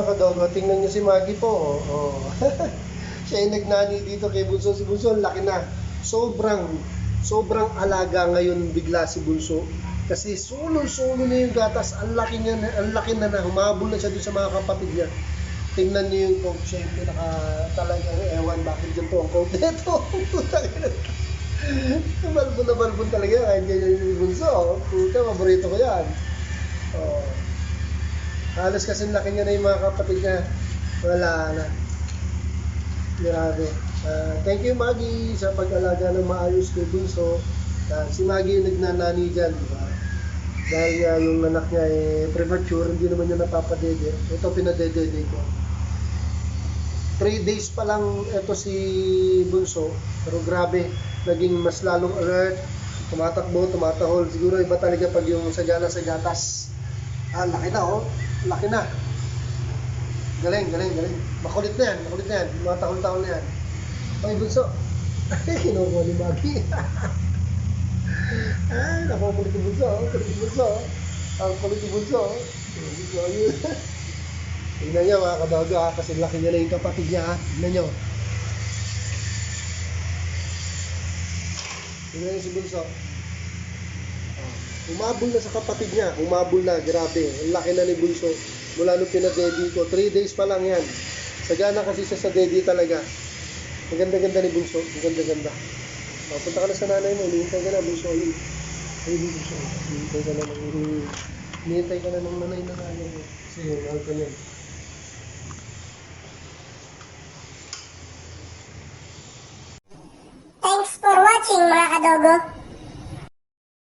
kadogo, tingnan niyo si Maggie po. Oh. Siya yung nagnani dito kay Bunso. Si Bunso, ang laki na. Sobrang alaga ngayon bigla si Bunso. Kasi solo na yung gatas. Ang laki na humabol na siya doon sa mga kapatid niya. Tingnan niyo yung coat siya. Yung pinaka talagang ewan bakit ganito ang coat nito. Balbon talaga. Kahit ganyan yung Bunso. Puta, paborito ko yan. Oh. Halos kasi laki niya na yung mga kapatid niya. Wala na. Grabe. Thank you Maggie sa pag-alaga ng maayos kay Bunso. Si Maggie yung nagnanani dyan. Diba? Dahil yung anak niya premature, hindi naman niya napapadede. Ito pinadedede ko. 3 days pa lang ito si Bunso. Pero grabe, naging mas lalong alert. Tumatakbo, tumatahol. Siguro iba talaga pag yung sagana sa gatas. Laki na oh. Laki na. Galing. Makulit na yan. Mga tahol-tahol na yan. Ay, Bunso. Kinukuha ni Maggie. Napakulit ni Bunso. Ang kulit ni Bunso. Tingnan niyo mga kadogo ha. Kasi laki niya na yung kapatid niya ha. Tingnan niyo. Tingnan niyo si Bunso. Umabol na sa kapatid niya. Grabe. Ang laki na ni Bunso. Mula nung pinadedi ko. 3 days pa lang yan. Sagana kasi siya sa dedi talaga. Ang ganda-ganda ni Bunso. Ang ganda-ganda. Punta ka na sa nanay mo. Hinihintay ka na, Bunso. Ay, Bunso. Hinihintay ka na ng nanay na nanay mo. Kasi mahal ka niyan. Thanks for watching mga kadogo.